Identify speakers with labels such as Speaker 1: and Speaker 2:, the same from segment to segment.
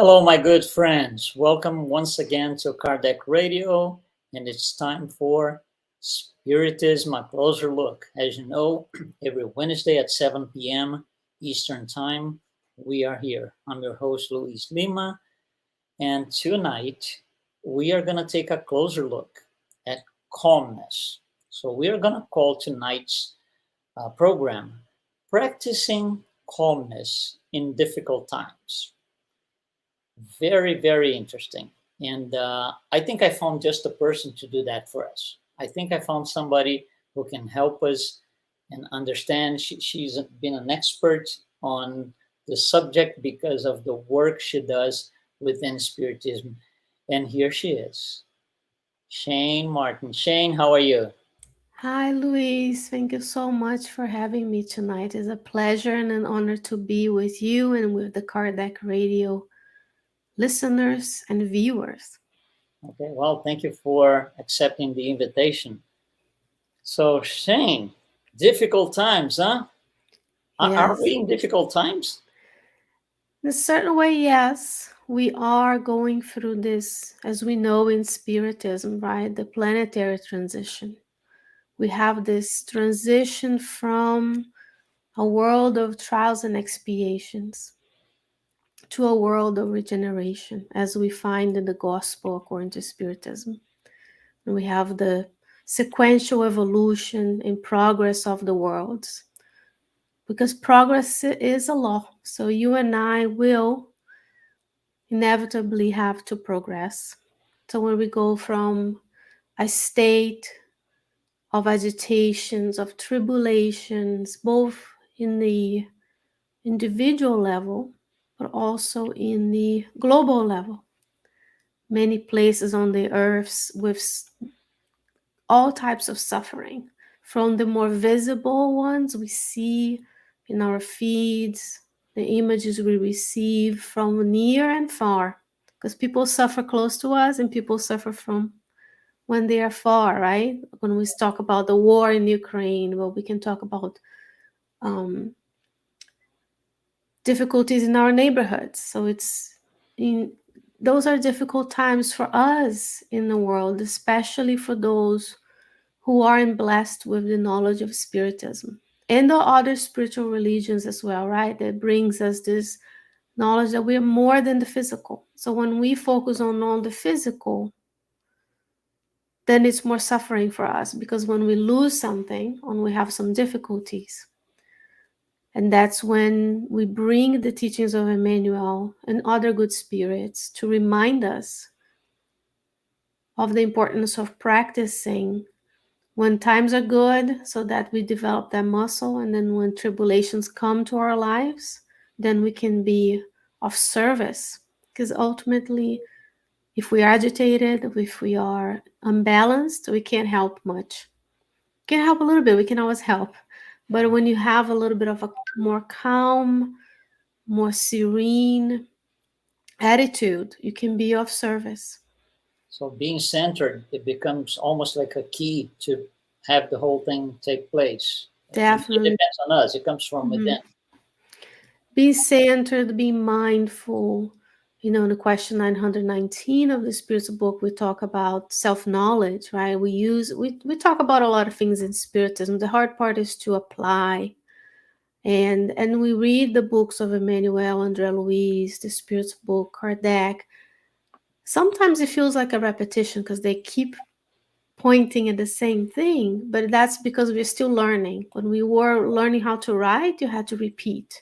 Speaker 1: Hello, my good friends. Welcome once again to Kardec Radio, and it's time for Spiritism, a closer look. As you know, every Wednesday at 7 p.m. Eastern Time, we are here. I'm your host, Luiz Lima, and tonight we are going to take a closer look at calmness. So, we are going to call tonight's program Practicing Calmness in Difficult Times. Very, very interesting. And I think I found just a person to do that for us. I think I found somebody who can help us and understand. She's been an expert on the subject because of the work she does within Spiritism. And here she is, Sheyne Martin. Sheyne, how are you?
Speaker 2: Hi, Luis. Thank you so much for having me tonight. It's a pleasure and an honor to be with you and with the Kardec Radio listeners and viewers.
Speaker 1: Okay, well, thank you for accepting the invitation. So, Sheyne, difficult times, huh? Are we
Speaker 2: Yes.
Speaker 1: in difficult times?
Speaker 2: In a certain way, yes. We are going through this, as we know in Spiritism, right? The planetary transition. We have this transition from a world of trials and expiations to a world of regeneration, as we find in the gospel according to Spiritism. And we have the sequential evolution and progress of the worlds, because progress is a law. So you and I will inevitably have to progress. So when we go from a state of agitations, of tribulations, both in the individual level, but also in the global level, many places on the earth with all types of suffering, from the more visible ones we see in our feeds, the images we receive from near and far, because people suffer close to us and people suffer from when they are far, right? When we talk about the war in Ukraine, well, we can talk about um, difficulties in our neighborhoods. So those are difficult times for us in the world, especially for those who aren't blessed with the knowledge of Spiritism and the other spiritual religions as well, right? That brings us this knowledge that we are more than the physical. So when we focus on the physical, then it's more suffering for us, because when we lose something, when we have some difficulties, and that's when we bring the teachings of Emmanuel and other good spirits to remind us of the importance of practicing when times are good, so that we develop that muscle, and then when tribulations come to our lives, then we can be of service. Because ultimately, if we are agitated, if we are unbalanced, we can't help much. We can help a little bit, we can always help. But when you have a little bit of a more calm, more serene attitude, you can be of service.
Speaker 1: So being centered, it becomes almost like a key to have the whole thing take place. It
Speaker 2: Definitely.
Speaker 1: depends on us. It comes from
Speaker 2: Mhm.
Speaker 1: within.
Speaker 2: Be centered, be mindful. In the question 919 of the Spiritual book, we talk about self-knowledge, right? We talk about a lot of things in Spiritism. The hard part is to apply. And we read the books of Emmanuel, André Luiz, the Spiritual book, Kardec. Sometimes it feels like a repetition because they keep pointing at the same thing, but that's because we're still learning. When we were learning how to write, you had to repeat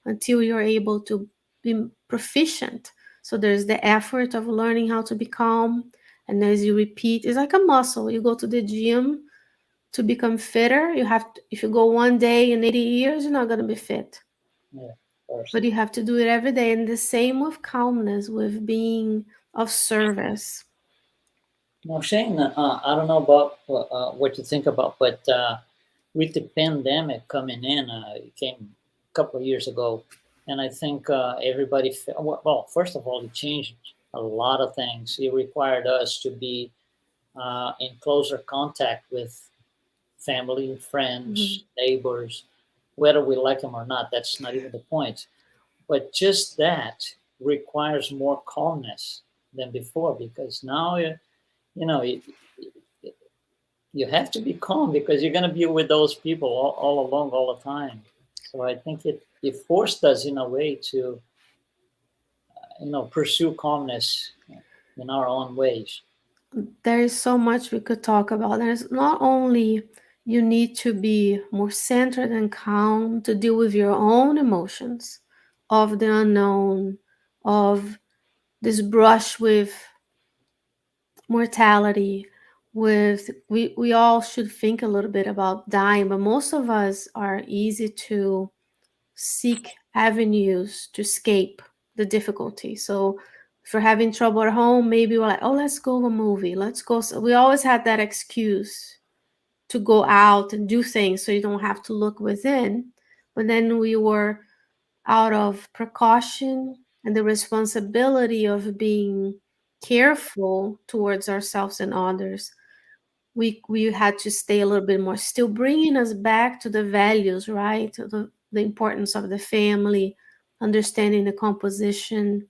Speaker 2: until you're able to be proficient. So there's the effort of learning how to be calm, and as you repeat, it's like a muscle. You go to the gym to become fitter. You have to, if you go one day in 80 years, you're not going to be fit,
Speaker 1: Yeah, of course.
Speaker 2: but you have to do it every day. And the same with calmness, with being of service.
Speaker 1: Now, Shane, I don't know about what you think about, but with the pandemic coming in, it came a couple of years ago, and I think everybody, well, first of all, it changed a lot of things. It required us to be in closer contact with family,
Speaker 2: Mhm.
Speaker 1: friends, neighbors, whether we like them or not. That's not even the point. But just that requires more calmness than before, because now you know you have to be calm because you're going to be with those people all along all the time. So I think it forced us in a way to pursue calmness in our own ways.
Speaker 2: There is so much we could talk about. There's not only you need to be more centered and calm to deal with your own emotions of the unknown, of this brush with mortality, with we all should think a little bit about dying, but most of us are easy to seek avenues to escape the difficulty. So if we're having trouble at home, maybe we're like, oh, let's go to a movie. Let's go. So we always had that excuse to go out and do things so you don't have to look within. But then we were out of precaution and the responsibility of being careful towards ourselves and others, we had to stay a little bit more, still bringing us back to the values, right? The importance of the family, understanding the composition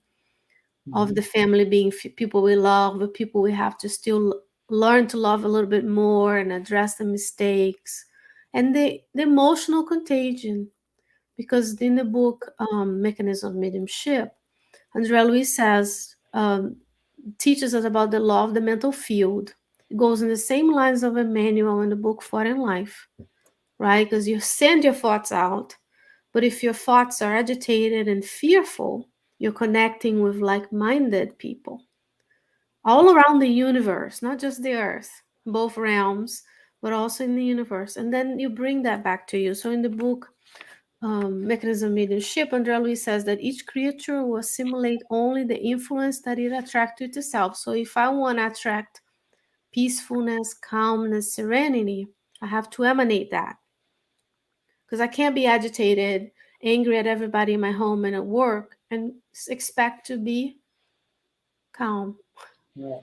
Speaker 2: of the family, being people we love, but people we have to still learn to love a little bit more and address the mistakes and the emotional contagion. Because in the book, Mechanism of Mediumship, Andrea Luiz says, teaches us about the law of the mental field. It goes in the same lines of Emmanuel in the book Thought and Life, right? Because you send your thoughts out, but if your thoughts are agitated and fearful, you're connecting with like-minded people all around the universe, not just the earth, both realms, but also in the universe. And then you bring that back to you. So in the book, Mechanism of Mediumship, Andrea Luiz says that each creature will assimilate only the influence that it attracts to itself. So if I want to attract peacefulness, calmness, serenity, I have to emanate that. Because I can't be agitated, angry at everybody in my home and at work and expect to be calm.
Speaker 1: Yeah,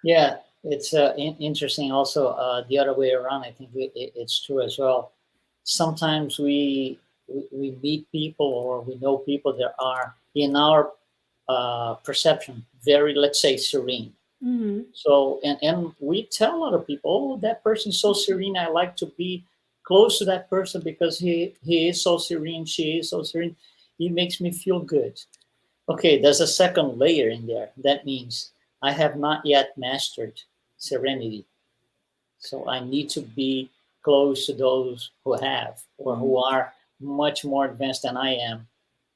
Speaker 1: yeah. It's interesting. Also, the other way around. I think it's true as well. Sometimes we meet people or we know people that are in our perception very, let's say, serene.
Speaker 2: Mm-hmm.
Speaker 1: So and we tell other people, oh, that person's so serene. I like to be close to that person because he is so serene. She is so serene. He makes me feel good. Okay, there's a second layer in there. That means I have not yet mastered serenity. So I need to be close to those who have or who are much more advanced than I am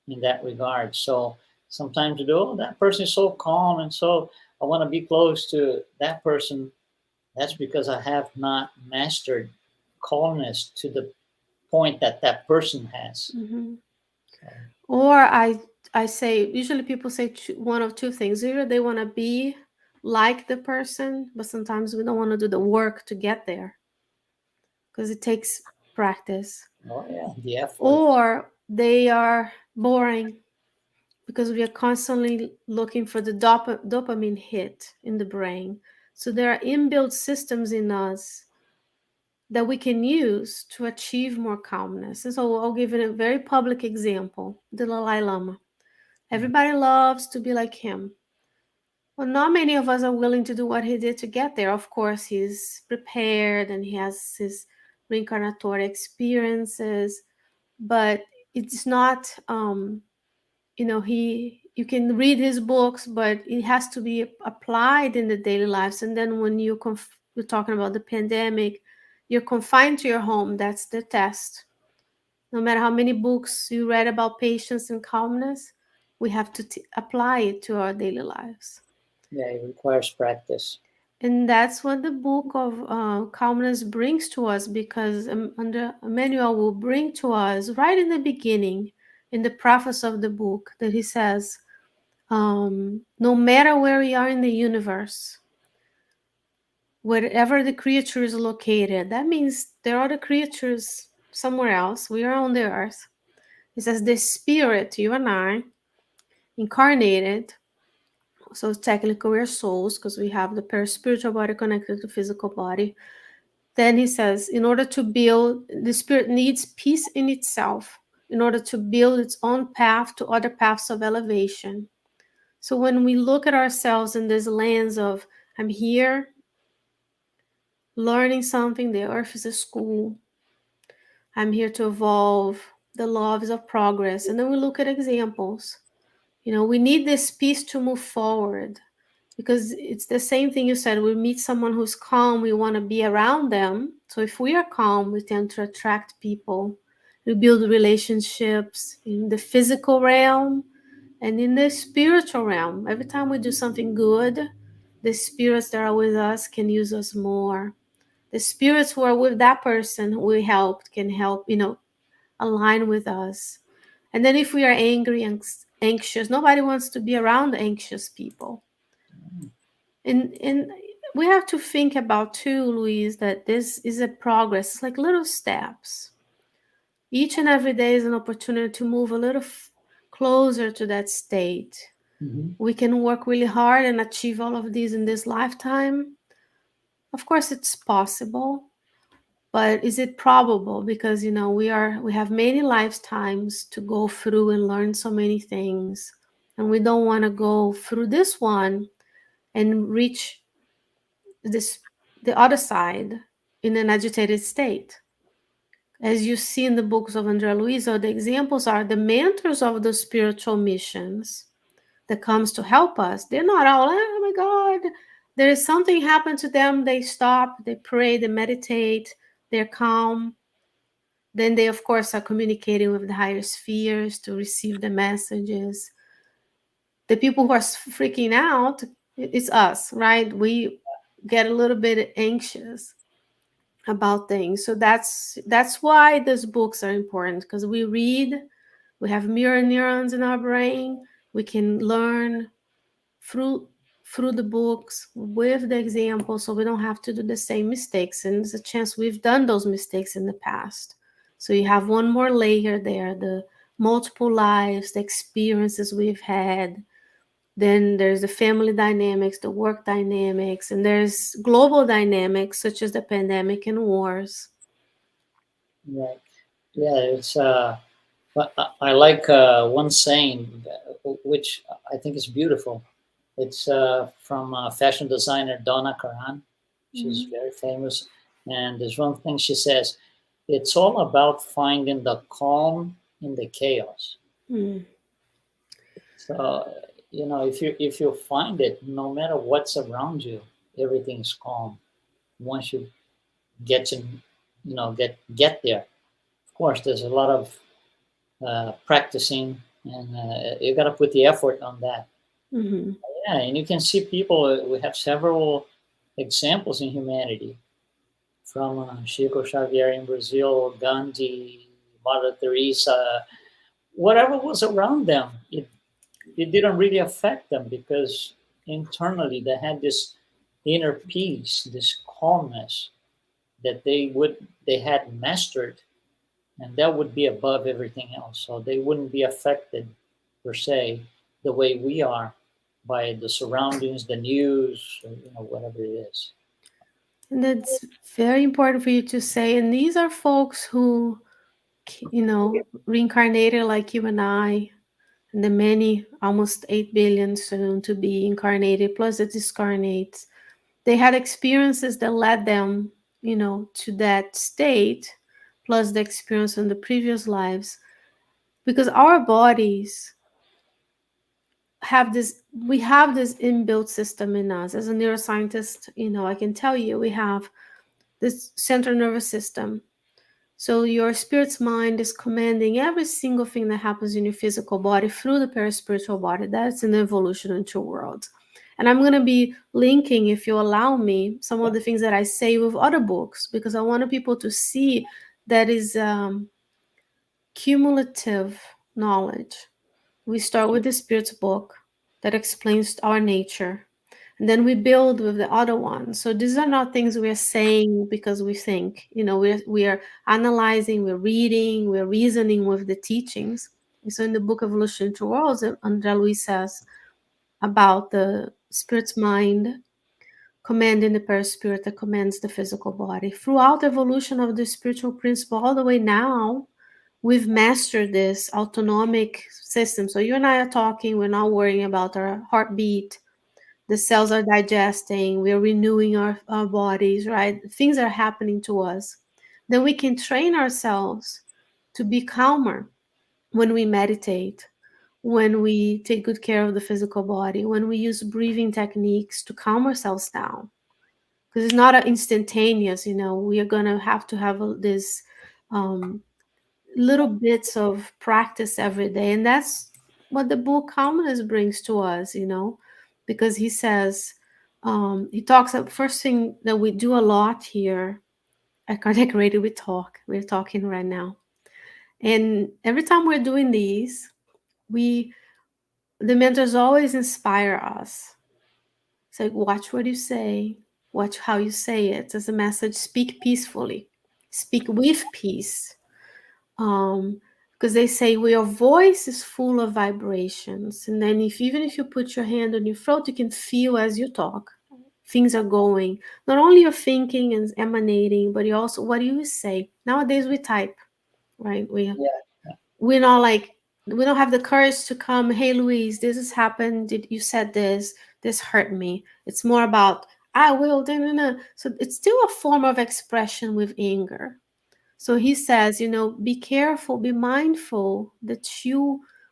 Speaker 1: in that regard. So sometimes you do, oh, that person is so calm and so I want to be close to that person. That's because I have not mastered calmness to the point that that person has.
Speaker 2: Mm-hmm.
Speaker 1: So,
Speaker 2: Or I say, usually people say one of two things. Either they want to be like the person, but sometimes we don't want to do the work to get there because it takes practice.
Speaker 1: oh yeah, the effort.
Speaker 2: Or they are boring because we are constantly looking for the dopamine hit in the brain. So there are inbuilt systems in us that we can use to achieve more calmness. And so I'll give you a very public example, the Dalai Lama. Everybody loves to be like him. Well, not many of us are willing to do what he did to get there. Of course, he's prepared and he has his reincarnatory experiences, but it's not, you can read his books, but it has to be applied in the daily lives. And then when you're talking about the pandemic, you're confined to your home. That's the test. No matter how many books you read about patience and calmness, we have to apply it to our daily lives.
Speaker 1: Yeah, it requires practice.
Speaker 2: And that's what the book of calmness brings to us, because under Emmanuel will bring to us right in the beginning, in the preface of the book, that he says, no matter where we are in the universe, wherever the creature is located, that means there are the creatures somewhere else. We are on the earth. It says the spirit, you and I, incarnated. So technically we're souls because we have the spiritual body connected to the physical body. Then he says, in order to build, the spirit needs peace in itself in order to build its own path to other paths of elevation. So when we look at ourselves in this lens of, I'm here learning something, the earth is a school, I'm here to evolve, the laws of progress, and then we look at examples. We need this piece to move forward, because it's the same thing you said. We meet someone who's calm, we want to be around them. So if we are calm, we tend to attract people. We build relationships in the physical realm and in the spiritual realm. Every time we do something good, the spirits that are with us can use us more. The spirits who are with that person who we helped can help, align with us. And then if we are angry and anxious, nobody wants to be around anxious people. And we have to think about too, Luis, that this is a progress. It's like little steps. Each and every day is an opportunity to move a little closer to that state.
Speaker 1: Mm-hmm.
Speaker 2: We can work really hard and achieve all of these in this lifetime. Of course, it's possible, but is it probable? Because we have many lifetimes to go through and learn so many things, and we don't want to go through this one and reach this the other side in an agitated state. As you see in the books of Andrea Luisa, the examples are the mentors of the spiritual missions that comes to help us. They're not all, oh my God, there is something happened to them. They stop, they pray, they meditate, they're calm. Then they, of course, are communicating with the higher spheres to receive the messages. The people who are freaking out, it's us, right? We get a little bit anxious about things. So that's why those books are important, because we read, we have mirror neurons in our brain, we can learn through the books with the examples, so we don't have to do the same mistakes. And there's a chance we've done those mistakes in the past. So you have one more layer there, the multiple lives, the experiences we've had. Then there's the family dynamics, the work dynamics, and there's global dynamics such as the pandemic and wars.
Speaker 1: Right. Yeah, it's but I like one saying, which I think is beautiful. It's from fashion designer Donna Karan. She's
Speaker 2: Mm-hmm.
Speaker 1: very famous, and there's one thing she says: it's all about finding the calm in the chaos.
Speaker 2: Mm-hmm.
Speaker 1: So if you find it, no matter what's around you, everything's calm. Once you get to get there. Of course, there's a lot of practicing, and you got to put the effort on that.
Speaker 2: Mm-hmm.
Speaker 1: Yeah, and you can see people. We have several examples in humanity, from Chico Xavier in Brazil, Gandhi, Mother Teresa, whatever was around them. It didn't really affect them because internally they had this inner peace, this calmness that they had mastered, and that would be above everything else. So they wouldn't be affected per se the way we are by the surroundings, the news, or, whatever it is.
Speaker 2: And that's very important for you to say. And these are folks who, reincarnated like you and I, and the many, almost 8 billion soon to be incarnated, plus the discarnates. They had experiences that led them, to that state, plus the experience in the previous lives. Because our bodies we have this inbuilt system in us. As a neuroscientist, I can tell you, we have this central nervous system. So your spirit's mind is commanding every single thing that happens in your physical body through the paraspiritual body. That's an evolution in two worlds. And I'm going to be linking, if you allow me, some of the things that I say with other books, because I want people to see that is cumulative knowledge. We start with the spirit's book that explains our nature, and then we build with the other one. So these are not things we are saying because we think. We are analyzing, we're reading, we're reasoning with the teachings. And so in the book Evolution to Worlds, Andrea Luis says about the spirit's mind commanding the perispirit that commands the physical body. Throughout the evolution of the spiritual principle, all the way now, we've mastered this autonomic system. So you and I are talking, we're not worrying about our heartbeat, the cells are digesting, we're renewing our bodies, right? Things are happening to us. Then we can train ourselves to be calmer when we meditate, when we take good care of the physical body, when we use breathing techniques to calm ourselves down. Because it's not an instantaneous, we are going to have this um, little bits of practice every day. And that's what the book Calmness brings to us, because he says, he talks about first thing that we do a lot here at Cardiac Radio, we're talking right now. And every time we're doing these, the mentors always inspire us. It's like, watch what you say, watch how you say it. As a message, speak peacefully, speak with peace. Because they say your voice is full of vibrations. And then even if you put your hand on your throat, you can feel as you talk. Things are going. Not only you're thinking and emanating, but you also, what do you say? Nowadays we type, right?
Speaker 1: Yeah.
Speaker 2: We're not like, we don't have the courage to come, hey Louise, this has happened, did you said this hurt me. It's more about I will da, da, da. So it's still a form of expression with anger. So he says, be careful, be mindful that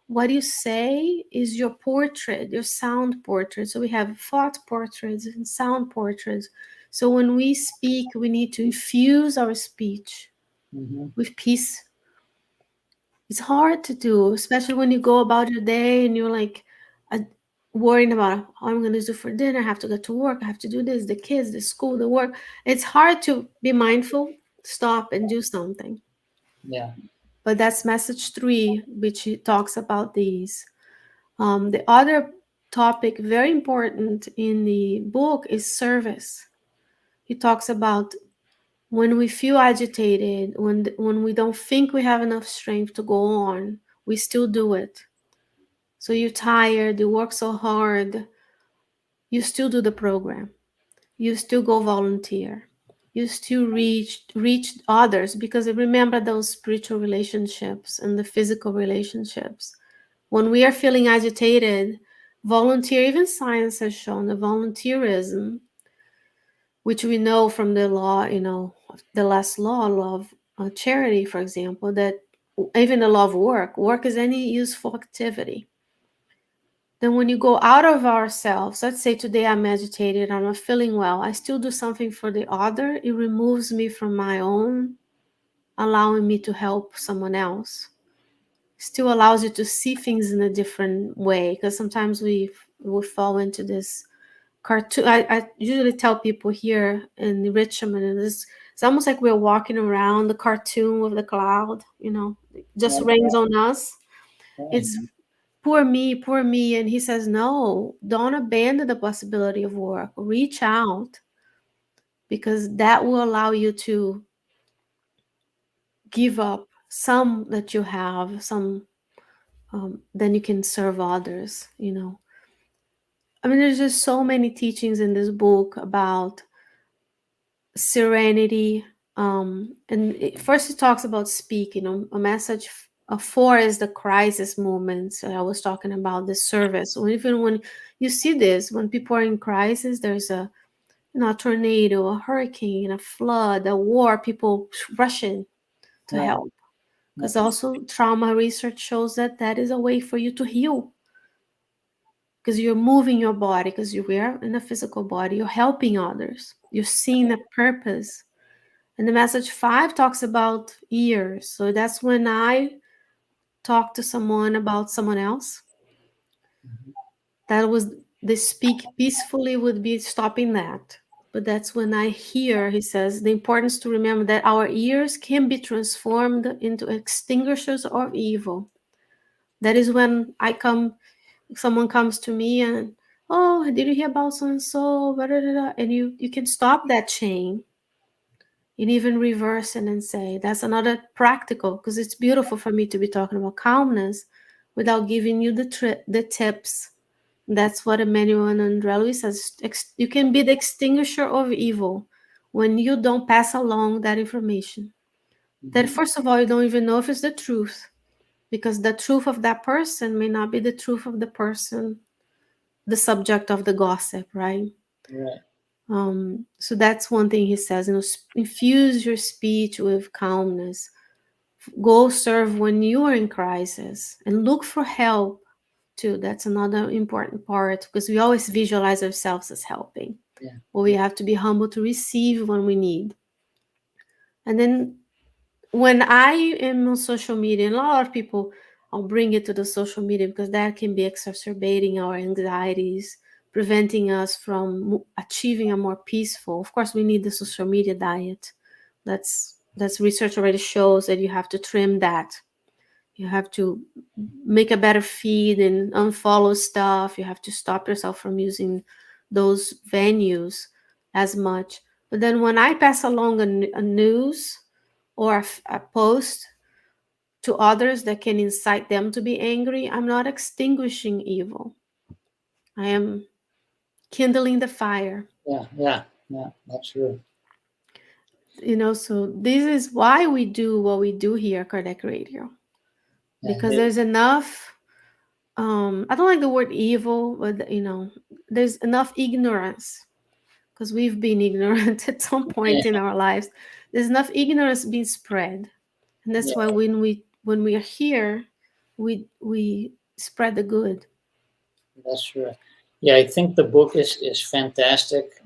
Speaker 2: what you say is your portrait, your sound portrait. So we have thought portraits and sound portraits. So when we speak, we need to infuse our speech with peace. It's hard to do, especially when you go about your day and you're like uh, worrying about how I'm going to do for dinner. I have to go to work. I have to do this, the kids, the school, the work. It's hard to be mindful, stop and do something.
Speaker 1: Yeah.
Speaker 2: But that's message 3, which he talks about these. The other topic, very important in the book, is service. He talks about when we feel agitated, when we don't think we have enough strength to go on, we still do it. So you're tired, you work so hard, you still do the program. You still go volunteer. You still reach others, because remember those spiritual relationships and the physical relationships. When we are feeling agitated, volunteer, even science has shown the volunteerism, which we know from the law, the last law of charity, for example, that even the law of work is any useful activity. Then when you go out of ourselves, let's say today I'm agitated, I'm not feeling well, I still do something for the other, it removes me from my own, allowing me to help someone else. Still allows you to see things in a different way, because sometimes we fall into this cartoon. I usually tell people here in Richmond, and it's almost like we're walking around the cartoon with the cloud, just rains on us. It's poor me. And he says, no, don't abandon the possibility of work. Reach out, because that will allow you to give up some that you have, some then you can serve others. I mean, there's just so many teachings in this book about serenity. First, it talks about speaking. A message 4 is the crisis moments. I was talking about the service. Even when you see this, when people are in crisis, there's a tornado, a hurricane, a flood, a war, people rush in to help. Because also trauma research shows that is a way for you to heal. Because you're moving your body, because you are in a physical body, you're helping others, you're seeing a purpose. And the message 5 talks about ears. So that's when I talk to someone about someone else. That was the speak peacefully would be stopping that. But that's when I hear, he says, the importance to remember that our ears can be transformed into extinguishers of evil. That is when someone comes to me and, oh, did you hear about so and so? And you can stop that chain. And even reverse it and say, that's another practical, because it's beautiful for me to be talking about calmness without giving you the tips. That's what Emmanuel and Andrea Luis says. You can be the extinguisher of evil when you don't pass along that information. that
Speaker 1: Hmm.
Speaker 2: first of all, you don't even know if it's the truth, because the truth of that person may not be the truth of the person, the subject of the gossip, right?
Speaker 1: Right.
Speaker 2: So that's one thing he says, infuse your speech with calmness. Go serve when you are in crisis and look for help too. That's another important part, because we always visualize ourselves as helping,
Speaker 1: Yeah.
Speaker 2: but we have to be humble to receive when we need. And then when I am on social media, and a lot of people, I'll bring it to the social media because that can be exacerbating our anxieties, preventing us from achieving a more peaceful. Of course, we need the social media diet. That's research already shows that you have to trim that. You have to make a better feed and unfollow stuff. You have to stop yourself from using those venues as much. But then when I pass along a news or a post to others that can incite them to be angry, I'm not extinguishing evil. I am kindling the fire.
Speaker 1: Yeah. Yeah. Yeah. That's true.
Speaker 2: So this is why we do what we do here at Kardec Radio.
Speaker 1: And
Speaker 2: Because there's enough, I don't like the word evil, but there's enough ignorance, because we've been ignorant at some
Speaker 1: yeah.
Speaker 2: point in our lives. There's enough ignorance being spread. And that's why
Speaker 1: Yeah.
Speaker 2: when we are here, we spread the good.
Speaker 1: That's true. Yeah. I think the book is fantastic.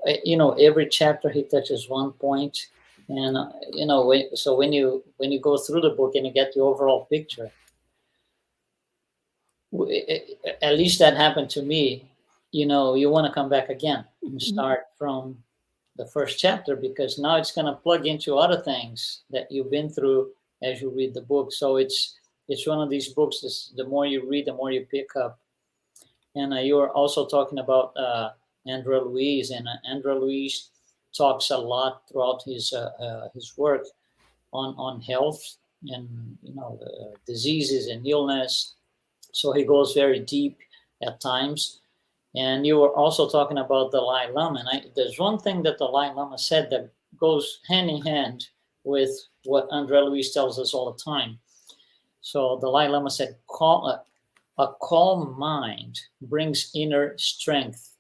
Speaker 1: Every chapter he touches one point, and so when you go through the book and you get the overall picture, at least that happened to me. You want to come back again and start from the first chapter, because now it's going to plug into other things that you've been through as you read the book. So it's one of these books. The more you read, the more you pick up. And you were also talking about Andrea Louise, and Andrea Louise talks a lot throughout his work on health and diseases and illness. So he goes very deep at times. And you were also talking about the Dalai Lama, and there's one thing that the Dalai Lama said that goes hand in hand with what Andrea Louise tells us all the time. So the Dalai Lama said, a calm mind brings inner strength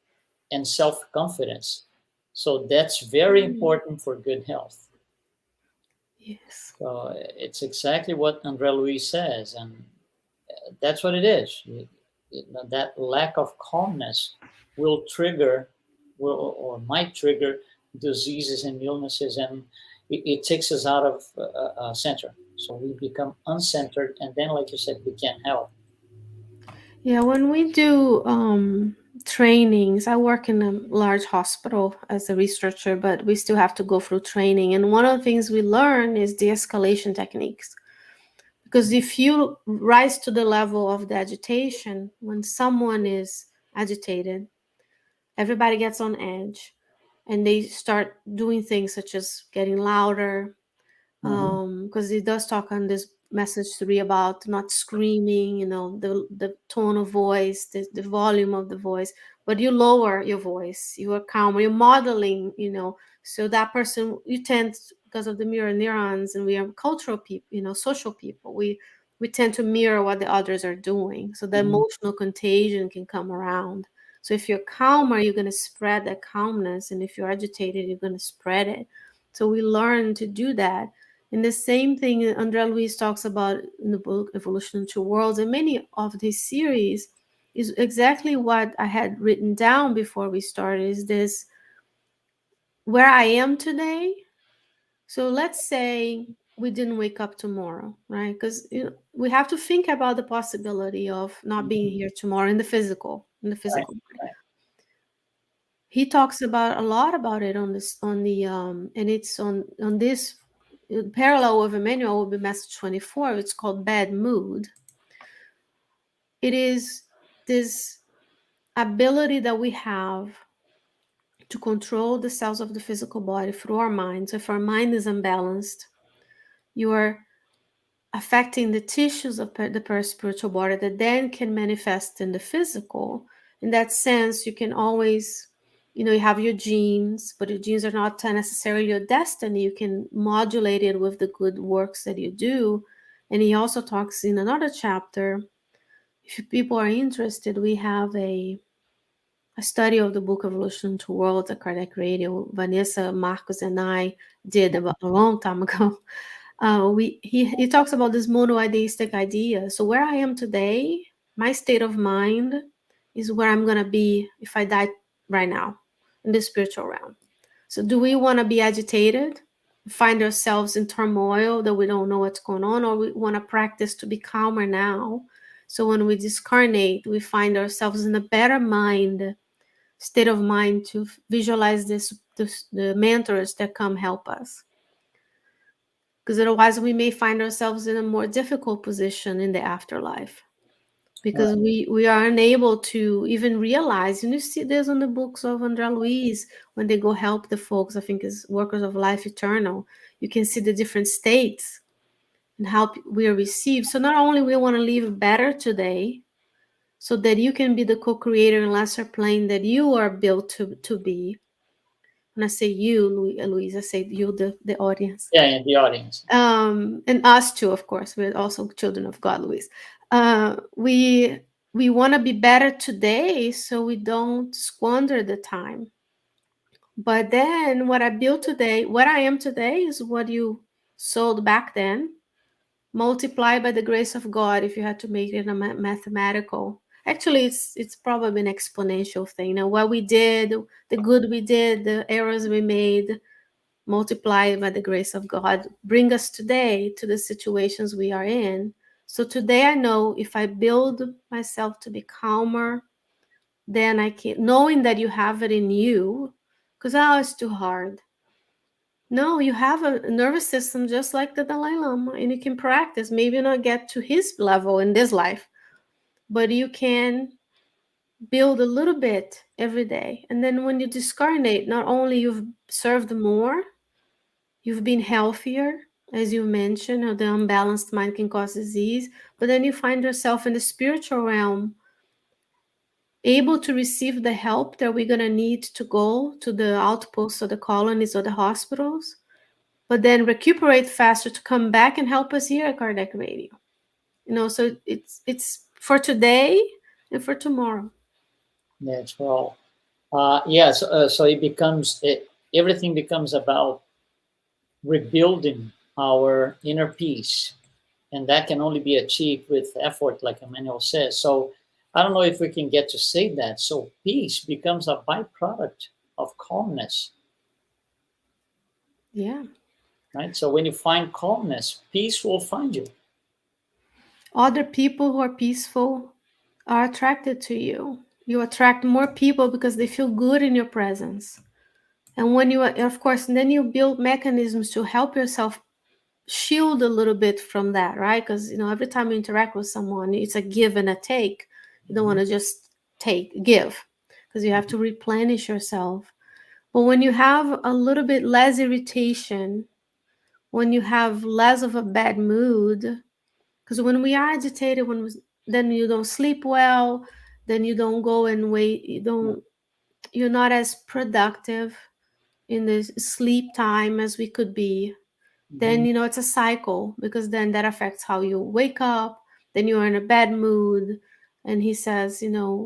Speaker 1: and self-confidence. So that's very important for good health.
Speaker 2: Yes.
Speaker 1: So it's exactly what Andrea Louise says, and that's what it is. That lack of calmness will trigger, or might trigger, diseases and illnesses, and it takes us out of center. So we become uncentered, and then, like you said, we can't help.
Speaker 2: Yeah, when we do trainings, I work in a large hospital as a researcher, but we still have to go through training. And one of the things we learn is de-escalation techniques. Because if you rise to the level of the agitation, when someone is agitated, everybody gets on edge and they start doing things such as getting louder,
Speaker 1: Hmm.
Speaker 2: because it does talk on this message 3 about not screaming, the tone of voice, the volume of the voice, but you lower your voice, you are calmer, you're modeling, so that person, you tend, because of the mirror neurons, and we are cultural people, social people, we tend to mirror what the others are doing, so the
Speaker 1: Hmm.
Speaker 2: emotional contagion can come around. So if you're calmer, you're going to spread that calmness, and if you're agitated, you're going to spread it. So we learn to do that. And the same thing Andrea Luiz talks about in the book Evolution in Two Worlds, and many of these series is exactly what I had written down before we started, is this where I am today. So let's say we didn't wake up tomorrow, right? Because we have to think about the possibility of not being here tomorrow in the physical,
Speaker 1: Right,
Speaker 2: body.
Speaker 1: right.
Speaker 2: He talks about a lot about it on this, on the and it's on this parallel with Emmanuel will be message 24. It's called bad mood. It is this ability that we have to control the cells of the physical body through our mind. So if our mind is unbalanced, you are affecting the tissues of the spiritual body that then can manifest in the physical. In that sense, you can always You have your genes, but your genes are not necessarily your destiny. You can modulate it with the good works that you do. And he also talks in another chapter, if people are interested, we have a study of the book Evolution to Worlds at Kardec Radio. Vanessa, Marcos, and I did about a long time ago. He talks about this monoideistic idea. So where I am today, my state of mind is where I'm gonna be if I die right now in the spiritual realm. So do we want to be agitated, find ourselves in turmoil that we don't know what's going on, or we want to practice to be calmer now? So when we discarnate, we find ourselves in a better mind, state of mind to visualize the mentors that come help us. Because otherwise we may find ourselves in a more difficult position in the afterlife, because we are unable to even realize. And you see this on the books of André Luiz, when they go help the folks, I think is Workers of Life Eternal, you can see the different states and how we are received. So not only we want to live better today, so that you can be the co-creator in lesser plane that you are built to be. When I say you, Louise, I say you, the audience.
Speaker 1: Yeah, in the audience.
Speaker 2: And us too, of course. We're also children of God, Louise. We want to be better today, so we don't squander the time. But then what I built today, what I am today, is what you sold back then, multiplied by the grace of God. If you had to make it a mathematical, actually, it's probably an exponential thing. Now, what we did, the good we did, the errors we made, multiplied by the grace of God, bring us today to the situations we are in. So today I know if I build myself to be calmer, then I can, knowing that you have it in you, because it's too hard. No, you have a nervous system just like the Dalai Lama, and you can practice. Maybe not get to his level in this life, but you can build a little bit every day. And then when you discarnate, not only you've served more, you've been healthier, as you mentioned, how the unbalanced mind can cause disease, but then you find yourself in the spiritual realm, able to receive the help that we're going to need to go to the outposts or the colonies or the hospitals, but then recuperate faster to come back and help us here at Kardec Radio. So it's for today and for tomorrow.
Speaker 1: That's well. Yes. So everything becomes about rebuilding our inner peace, and that can only be achieved with effort, like Emmanuel says. So I don't know if we can get to say that. So peace becomes a byproduct of calmness,
Speaker 2: Yeah.
Speaker 1: right? So when you find calmness, peace will find you.
Speaker 2: Other people who are peaceful are attracted to you. You attract more people because they feel good in your presence. And when you, of course, and then you build mechanisms to help yourself shield a little bit from that, right? Because, every time you interact with someone, it's a give and a take. You don't want to just give, because you have to replenish yourself. But when you have a little bit less irritation, when you have less of a bad mood, because when we are agitated, then you don't sleep well, then you don't go and wait, you're not as productive in the sleep time as we could be. Then it's a cycle, because then that affects how you wake up. Then you're in a bad mood, and he says,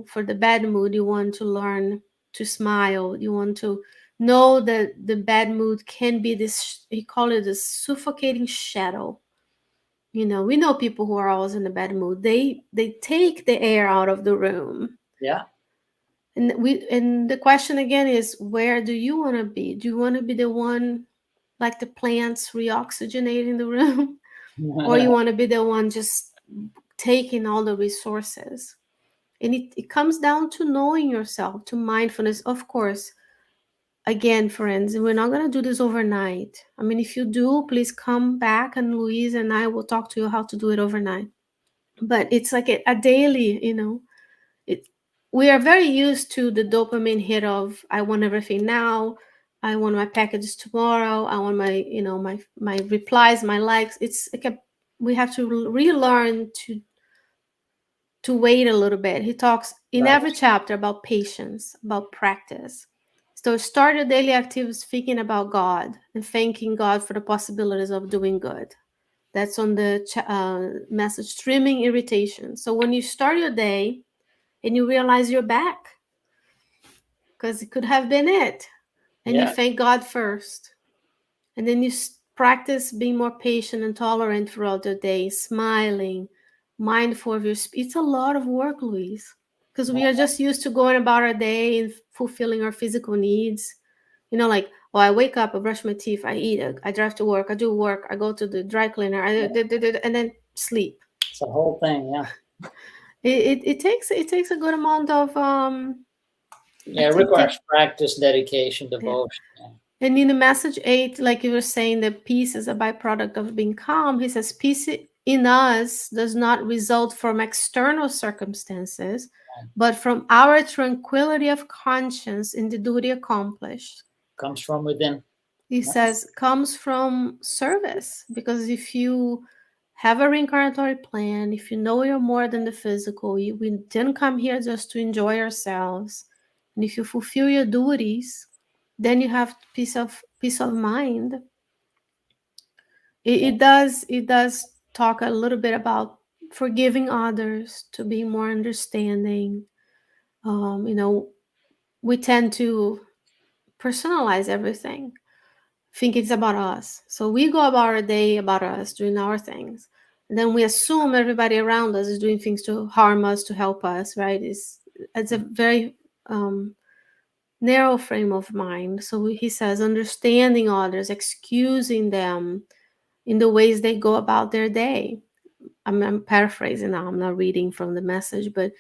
Speaker 2: for the bad mood, you want to learn to smile. You want to know that the bad mood can be this, he called it a suffocating shadow. We know people who are always in a bad mood. They take the air out of the room.
Speaker 1: Yeah.
Speaker 2: And the question again is, where do you want to be? Do you want to be the one, like the plants, reoxygenating the room? Or you want to be the one just taking all the resources? And it comes down to knowing yourself, to mindfulness. Of course, again, friends, we're not going to do this overnight. I mean, if you do, please come back, and Louise and I will talk to you how to do it overnight. But it's like a daily, we are very used to the dopamine hit of, I want everything now, I want my packages tomorrow, I want my replies, my likes. It's like we have to relearn to wait a little bit. He talks in
Speaker 1: Right.
Speaker 2: every chapter about patience, about practice. So start your daily activities thinking about God and thanking God for the possibilities of doing good. That's on the message, trimming irritation. So when you start your day and you realize you're back, because it could have been it, and you
Speaker 1: Yeah.
Speaker 2: thank God first, and then you practice being more patient and tolerant throughout the day, smiling, mindful of your speech. It's a lot of work, Luis, because we are just used to going about our day and fulfilling our physical needs. You know, like, oh, I wake up, I brush my teeth, I eat, I drive to work, I do work, I go to the dry cleaner, and then sleep.
Speaker 1: It's a whole thing. Yeah.
Speaker 2: It takes a good amount of
Speaker 1: Yeah. It requires practice, dedication,
Speaker 2: yeah.
Speaker 1: devotion. Yeah.
Speaker 2: And in the message 8, like you were saying, that peace is a byproduct of being calm. He says peace in us does not result from external circumstances,
Speaker 1: Right.
Speaker 2: but from our tranquility of conscience in the duty accomplished.
Speaker 1: Comes from within.
Speaker 2: He
Speaker 1: Yeah.
Speaker 2: says comes from service, because if you have a reincarnatory plan, if you know you're more than the physical, we didn't come here just to enjoy ourselves, and if you fulfill your duties, then you have peace of mind.
Speaker 1: Yeah.
Speaker 2: It does talk a little bit about forgiving others, to be more understanding. You know, we tend to personalize everything, think it's about us. So we go about our day about us, doing our things. And then we assume everybody around us is doing things to harm us, to help us, right? It's a very narrow frame of mind. So he says, understanding others, excusing them in the ways they go about their day. I'm paraphrasing now, I'm not reading from the message, but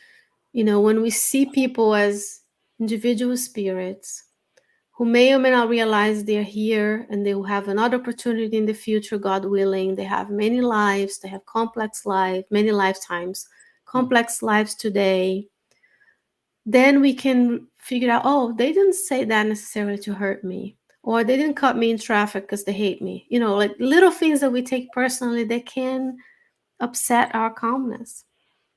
Speaker 2: when we see people as individual spirits who may or may not realize they're here and they will have another opportunity in the future, God willing. They have many lives, they have complex life, many lifetimes, complex lives today. Then we can figure out, oh, they didn't say that necessarily to hurt me, or they didn't cut me in traffic because they hate me. Like little things that we take personally that can upset our calmness.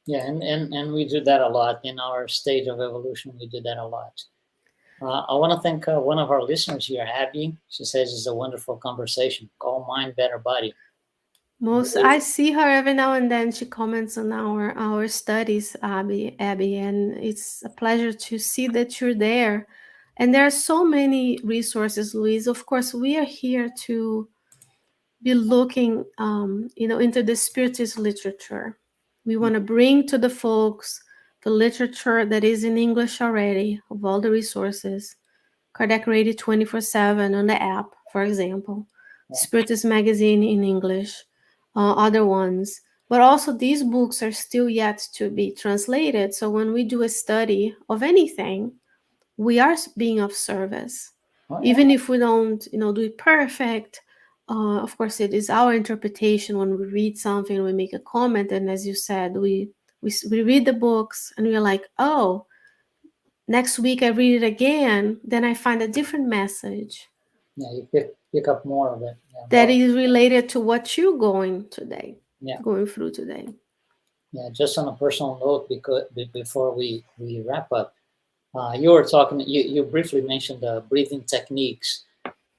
Speaker 1: Yeah. And we do that a lot in our stage of evolution. We do that a lot. I want to thank one of our listeners here, Abby. She says it's a wonderful conversation. Call mind, better body.
Speaker 2: I see her every now and then. She comments on our studies, Abby, and it's a pleasure to see that you're there. And there are so many resources, Louise. Of course, we are here to be looking, into the spiritist literature. We want to bring to the folks the literature that is in English already, of all the resources. Kardec Radio 24/7 on the app, for example. Spiritist Magazine in English, other ones. But also, these books are still yet to be translated. So when we do a study of anything, we are being of service.
Speaker 1: Oh, yeah.
Speaker 2: Even if we don't, do it perfect. Of course, it is our interpretation when we read something, we make a comment, and as you said, we read the books and we're like, oh, next week I read it again, then I find a different message
Speaker 1: Yeah, you pick up more of it. Yeah,
Speaker 2: that
Speaker 1: more.
Speaker 2: is related to what you're
Speaker 1: Yeah,
Speaker 2: going through today.
Speaker 1: yeah. Just on a personal note, because before we wrap up, you were talking. You briefly mentioned breathing techniques,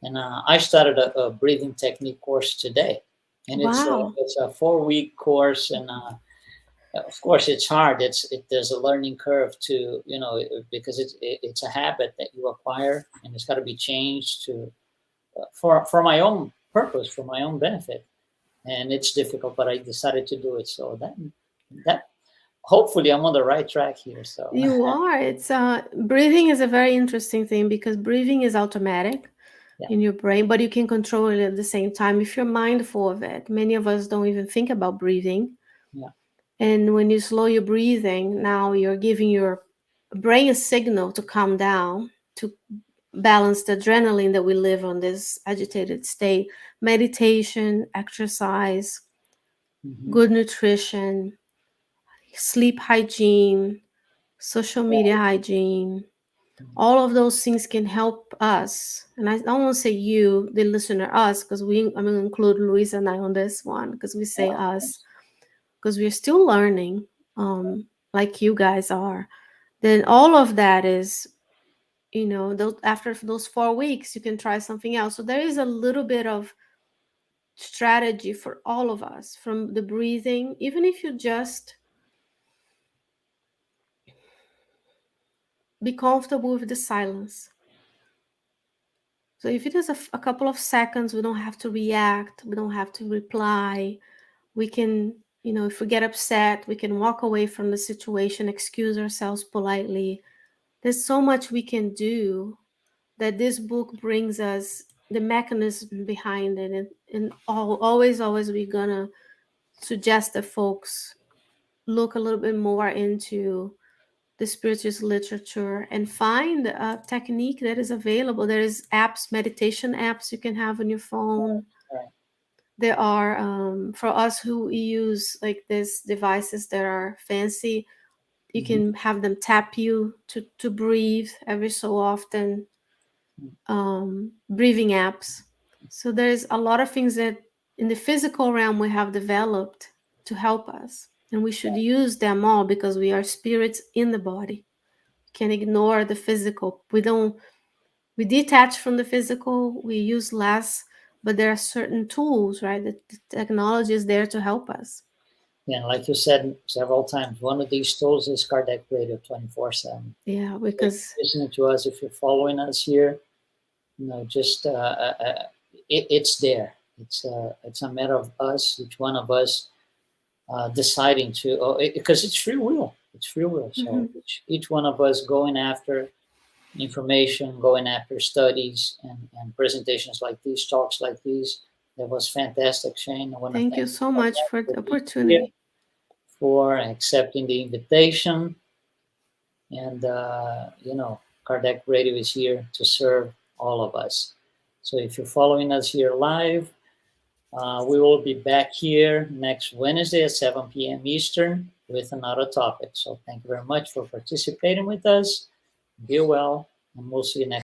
Speaker 1: and I started a breathing technique course today, and
Speaker 2: Wow.
Speaker 1: it's a 4-week course, and of course it's hard. There's a learning curve to because it's a habit that you acquire, and it's got to be changed to for my own purpose, for my own benefit, and it's difficult, but I decided to do it. So that hopefully I'm on the right track here. So
Speaker 2: You are. It's breathing is a very interesting thing, because breathing is automatic
Speaker 1: yeah,
Speaker 2: in your brain, but you can control it at the same time if you're mindful of it. Many of us don't even think about breathing.
Speaker 1: yeah,
Speaker 2: And when you slow your breathing, now you're giving your brain a signal to calm down, to balance the adrenaline that we live on this agitated state. Meditation, exercise,
Speaker 1: hmm,
Speaker 2: good nutrition, sleep hygiene, social media hygiene, all of those things can help us. And I don't want to say you, the listener, us, because I'm going to include Luis and I on this one, because we say us, because we're still learning, like you guys are. Then all of that is after those 4 weeks, you can try something else. So there is a little bit of strategy for all of us, from the breathing, even if you just be comfortable with the silence. So if it is a couple of seconds, we don't have to react, we don't have to reply. We can, if we get upset, we can walk away from the situation, excuse ourselves politely. There's so much we can do that this book brings us the mechanism behind it. And always we're gonna suggest that folks look a little bit more into the spiritual literature and find a technique that is available. There is apps, meditation apps you can have on your phone.
Speaker 1: Right.
Speaker 2: There are, for us who use like these devices that are fancy, you can have them tap you to breathe every so often. Breathing apps. So there's a lot of things that in the physical realm we have developed to help us, and we should use them all because we are spirits in the body. Can't ignore the physical. We detach from the physical, we use less, but there are certain tools, right? The technology is there to help us.
Speaker 1: Yeah, like you said several times, one of these tools is Kardec Radio 24/7.
Speaker 2: Yeah, because
Speaker 1: listening to us, if you're following us here, just it's there. It's a matter of us, each one of us, deciding to, because it's free will. It's free will. So each one of us going after information, going after studies and presentations like these, talks like these. That was fantastic, Sheyne. I want to
Speaker 2: thank you so much for the opportunity.
Speaker 1: For accepting the invitation. And, Kardec Radio is here to serve all of us. So if you're following us here live, we will be back here next Wednesday at 7 p.m. Eastern with another topic. So thank you very much for participating with us. Be well, and we'll see you next